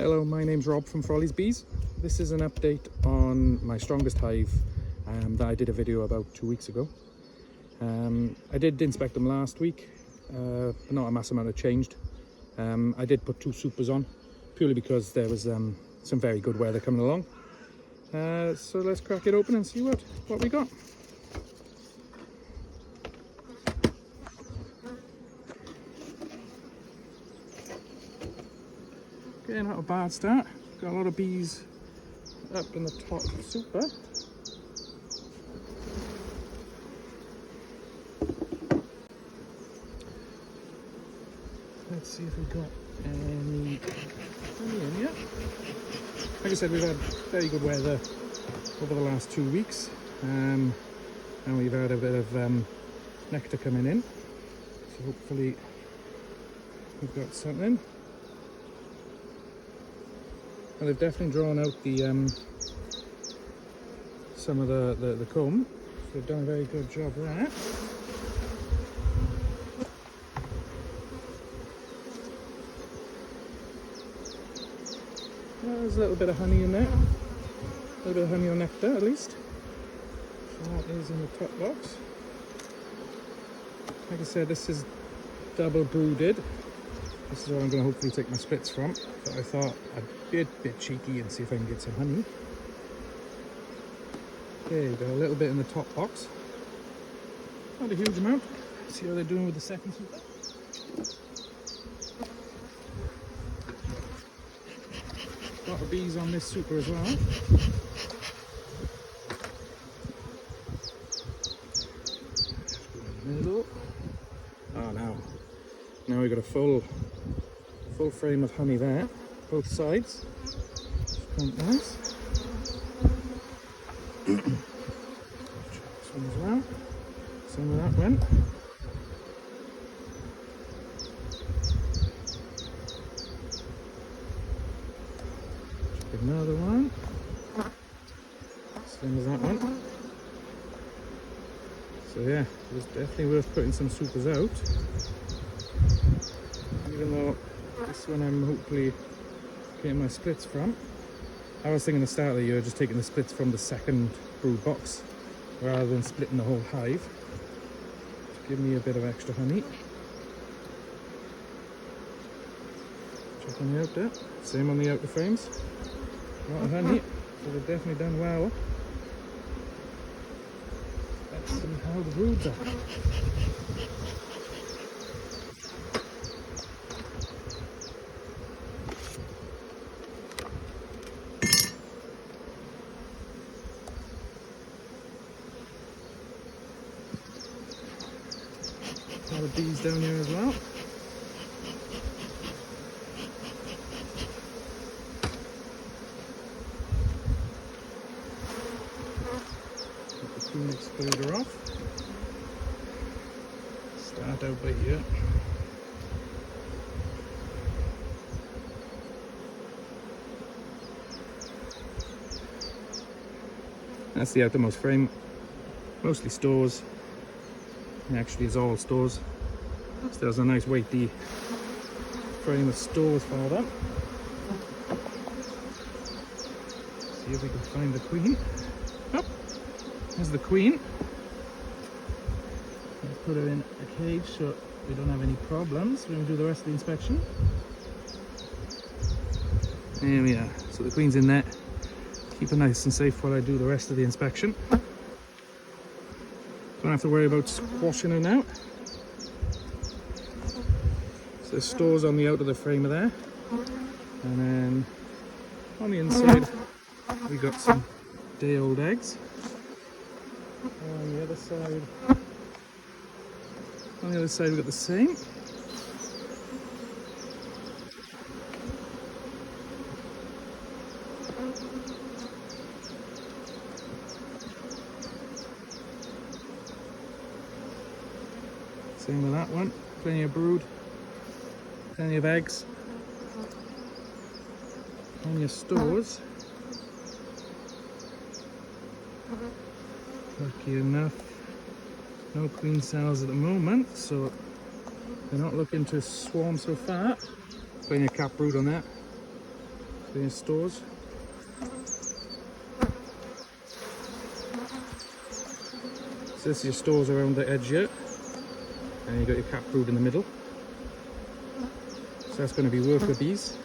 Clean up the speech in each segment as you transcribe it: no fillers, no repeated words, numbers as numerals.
Hello, my name's Rob from Frolly's Bees. This is an update on my strongest hive that I did a video about 2 weeks ago. I did inspect them last week, but not a massive amount had changed. I did put 2 supers on, purely because there was some very good weather coming along. So let's crack it open and see what we got. Okay, not a bad start. Got a lot of bees up in the top super. Let's see if we've got any in yet. Like I said, we've had very good weather over the last 2 weeks, and we've had a bit of nectar coming in, so hopefully we've got something. And they've definitely drawn out the some of the comb, so they've done a very good job there. There's a little bit of honey in there, a little bit of honey or nectar at least. So that is in the top box. Like I said, this is double brooded. This is where I'm going to hopefully take my splits from, but I thought I'd be a bit cheeky and see if I can get some honey. Okay, got a little bit in the top box. Not a huge amount. Let's see how they're doing with the second super. A lot of bees on this super as well. Middle. Oh, now we've got a full frame of honey there, both sides. Quite nice. This one as well. Some of that went. Another one. Same as that one. So yeah, it's definitely worth putting some supers out. Even though this one I'm hopefully getting my splits from. I was thinking at the start of the year just taking the splits from the second brood box rather than splitting the whole hive. Just give me a bit of extra honey. Check on the outer. Same on the outer frames. A lot of honey, so they've definitely done well. Let's see how the broods are. A lot of bees down here as well. Queen excluder off. Start out by here. That's the outermost frame. Mostly stores. And actually it's all stores. Still has a nice weighty frame of stores for that. See if we can find the queen. Oh. There's the queen. Let's put her in a cage so we don't have any problems when we do the rest of the inspection. There we are. So the queen's in there. Keep her nice and safe while I do the rest of the inspection. Don't have to worry about squashing her now. So the stores on the out of the frame are there. And then on the inside we got some day-old eggs. On the other side we've got the same. Same with that one. Plenty of brood, plenty of eggs, plenty of stores. Lucky enough, no queen cells at the moment, so they're not looking to swarm so far. Plenty of cap brood on that. There's stores. So this is your stores around the edge here, and you've got your cap brood in the middle. So that's going to be worker bees,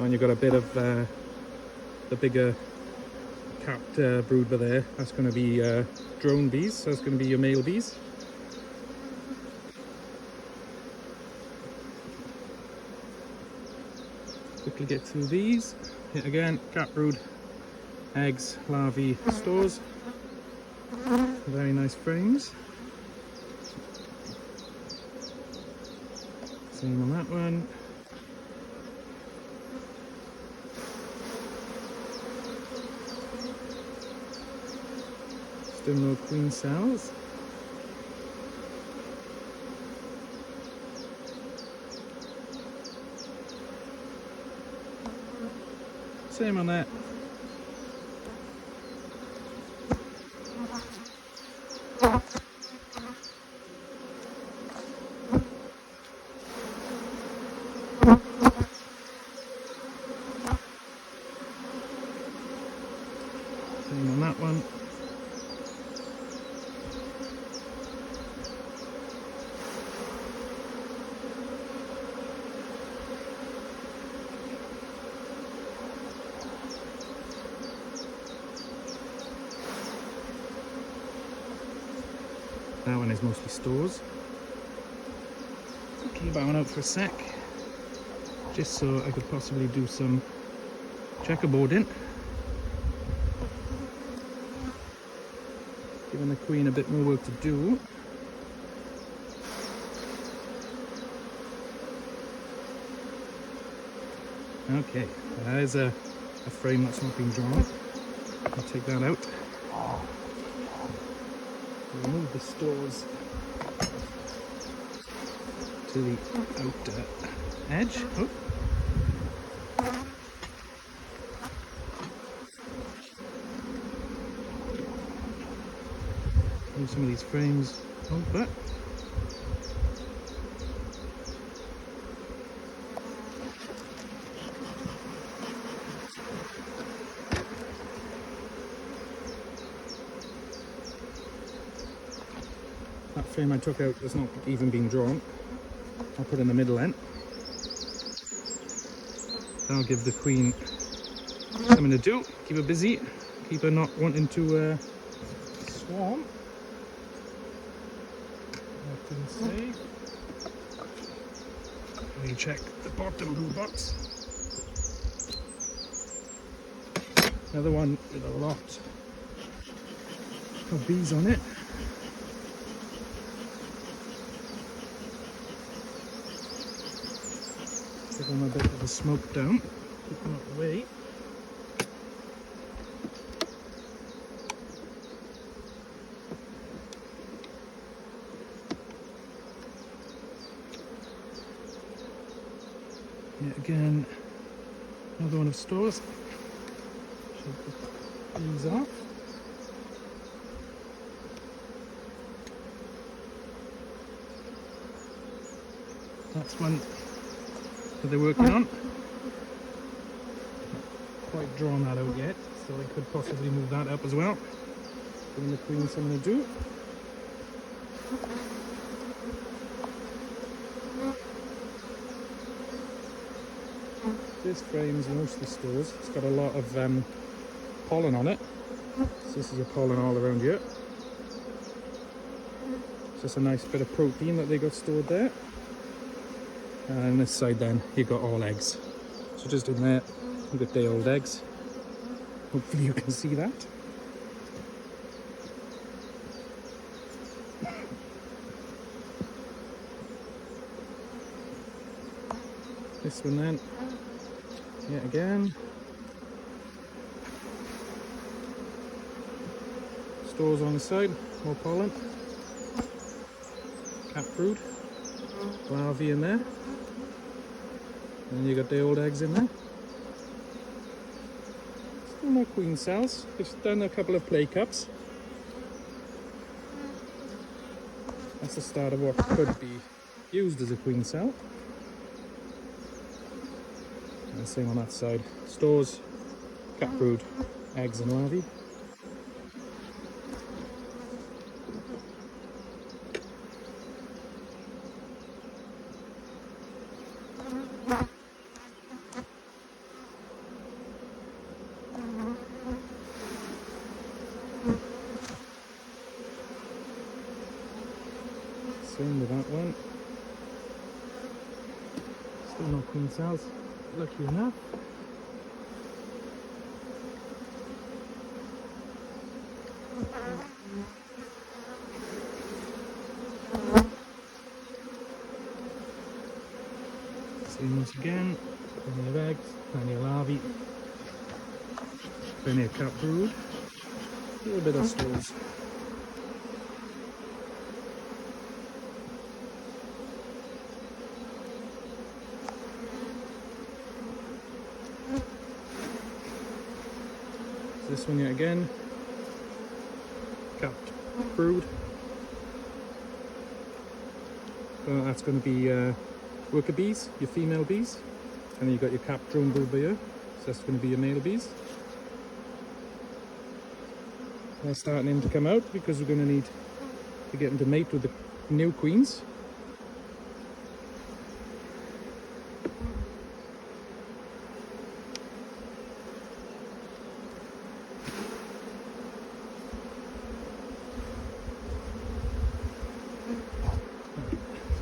and you've got a bit of the bigger capped brood by there. That's going to be drone bees, so that's going to be your male bees. Quickly get through these. Yet again, cap brood, eggs, larvae, stores. Very nice frames. Same on that one. Still no queen cells. Same on that. Same on that one. That one is mostly stores. Keep that one out for a sec, just so I could possibly do some checkerboarding. Giving the queen a bit more work to do. Okay, there's a frame that's not been drawn. I'll take that out. Remove the stores to the outer edge. Oh. Move some of these frames over. That frame I took out has not even been drawn. I'll put in the middle end. That'll give the queen something to do, keep her busy, keep her not wanting to swarm. I can say. We check the bottom blue box. Another one with a lot of bees on it. Give them a bit of a smoke down, keep them away. Yet again, another one of stores. Shake the bees off. That's one that they're working on. Not quite drawn that out yet, so I could possibly move that up as well. Giving the queen something to do. This frame's mostly stores. It's got a lot of pollen on it. So this is your pollen all around here. It's just a nice bit of protein that they got stored there. And on this side then, you've got all eggs. So just in there, you've got day-old eggs. Hopefully you can see that. This one then, yet again. Stores on the side, more pollen. Cap brood, larvae in there. And you got the old eggs in there. Still no queen cells. Just done a couple of play cups. That's the start of what could be used as a queen cell. And same on that side. Stores, cat brood, eggs and larvae. Same with that one. Still no queen cells, lucky enough. Same once again, plenty of eggs, plenty of larvae, plenty of cat brood, a little bit of stores. This one yet again, capped brood. So that's going to be worker bees, your female bees, and then you've got your capped drone brood by here. So that's going to be your male bees. They're starting to come out because we're going to need to get them to mate with the new queens.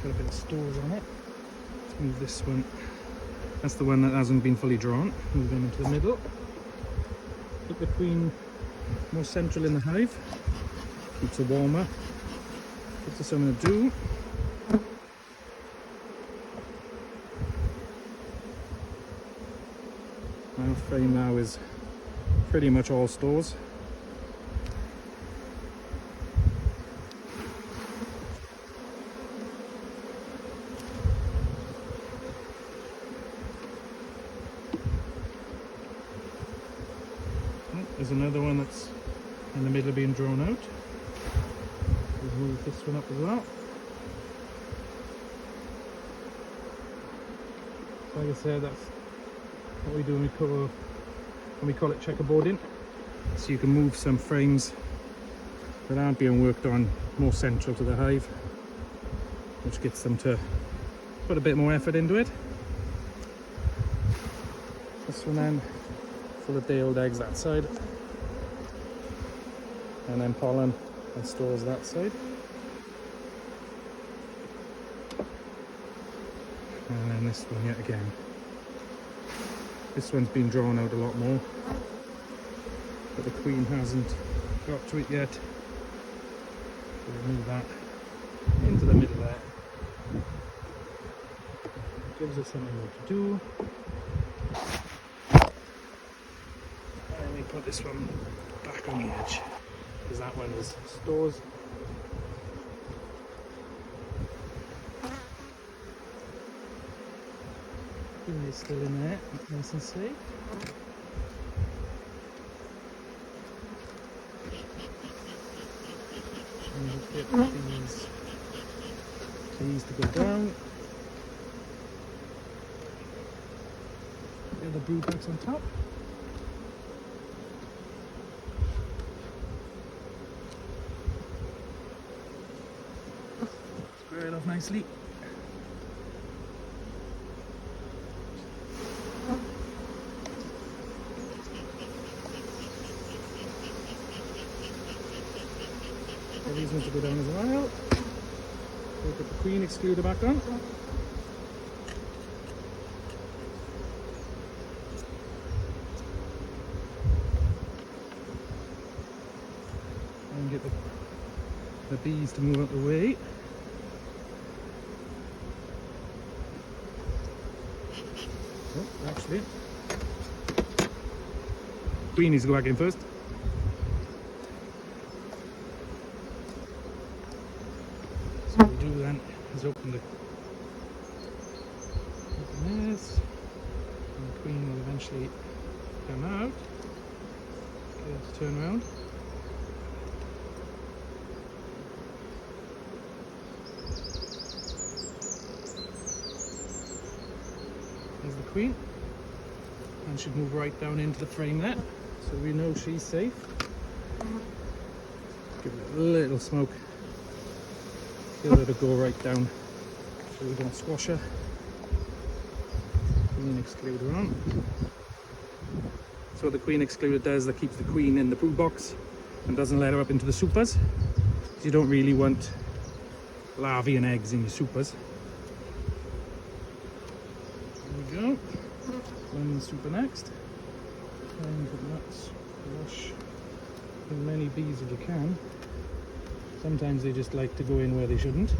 Got a bit of stores on it. Let's move this one. That's the one that hasn't been fully drawn. Move them into the middle. Keep the queen more central in the hive. Keeps her warmer. Gives her something to do. My frame now is pretty much all stores. There's another one that's in the middle of being drawn out. We'll move this one up as well. Like I said, that's what we do when we call it checkerboarding. So you can move some frames that aren't being worked on more central to the hive, which gets them to put a bit more effort into it. This one then, full of day-old eggs that side, and then pollen and stores that side, and then this one yet again. This one's been drawn out a lot more, but the queen hasn't got to it yet. So we'll move that into the middle there. Gives us something more to do. Put this one back on the edge because that one is stores. Queen is still in there, nice and safe. And just get these to go down. Get the brood bags on top. Square it off nicely. So these ones will go down as well. We'll put the queen excluder back on. And get the bees to move out the way. Oh, actually, queen needs to go back in first. So what we do then is open this, and the queen will eventually come out. Get it to turn around. There's the queen. and should move right down into the frame there, so we know she's safe. Give it a little smoke. Let her go right down so we don't squash her. Queen excluder on. So what the queen excluder does, that keeps the queen in the brood box and doesn't let her up into the supers. So you don't really want larvae and eggs in your supers. There we go. Lemon super next. And nuts. Wash as many bees as you can. Sometimes they just like to go in where they shouldn't.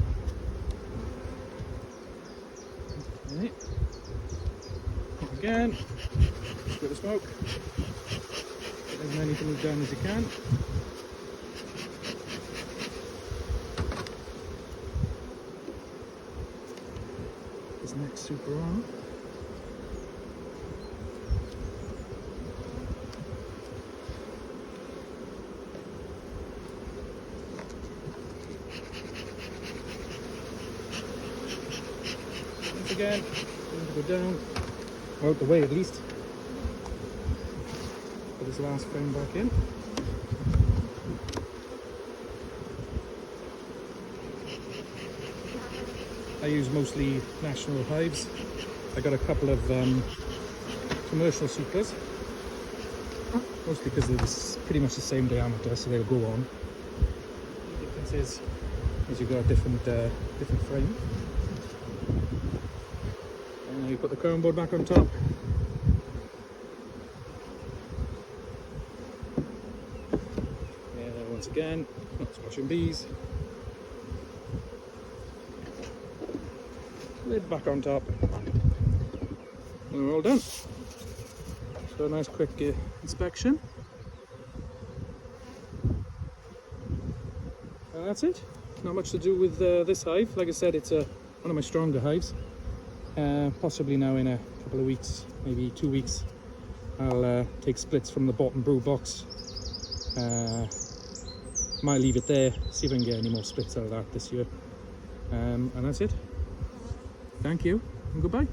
Okay. Again. Bit of smoke. Get as many to move down as you can. This next super on. Once again, going to go down, out the way at least. Put this last frame back in. I use mostly national hives. I got a couple of commercial supers, mostly because they're pretty much the same diameter, so they'll go on. The difference is you've got a different frame. And now you put the crown board back on top. Once again, not squashing bees. Lid back on top. And we're all done. So a nice quick inspection. And that's it. Not much to do with this hive. Like I said, it's one of my stronger hives. Possibly now in a couple of weeks, maybe 2 weeks, I'll take splits from the bottom brood box. Might leave it there, see if I can get any more splits out of that this year. And that's it. Thank you and goodbye.